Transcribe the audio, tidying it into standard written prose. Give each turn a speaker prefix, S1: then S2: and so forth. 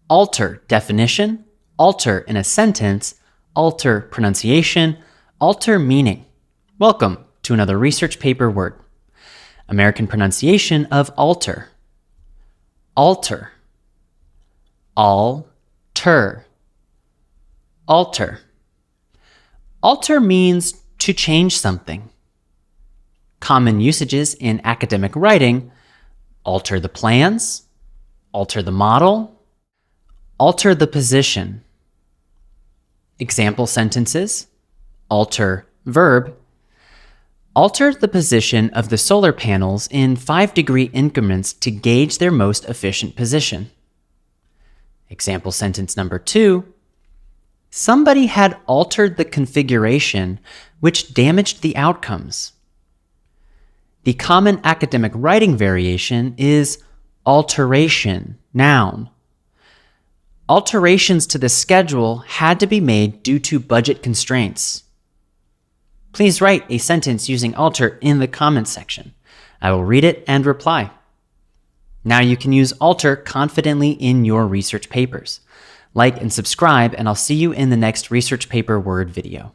S1: alter definition, alter in a sentence, alter pronunciation, alter meaning. Welcome to another research paper word. American pronunciation of alter. Alter. Al-ter. Alter. Alter means to change something. Common usages in academic writing: alter the plans, alter the model, alter the position. Example sentences: alter verb. Alter the position of the solar panels in 5-degree increments to gauge their most efficient position. Example sentence number 2. Somebody had altered the configuration, which damaged the outcomes. The common academic writing variation is alteration, noun. Alterations to the schedule had to be made due to budget constraints. Please write a sentence using alter in the comments section. I will read it and reply. Now you can use alter confidently in your research papers. Like and subscribe, and I'll see you in the next research paper word video.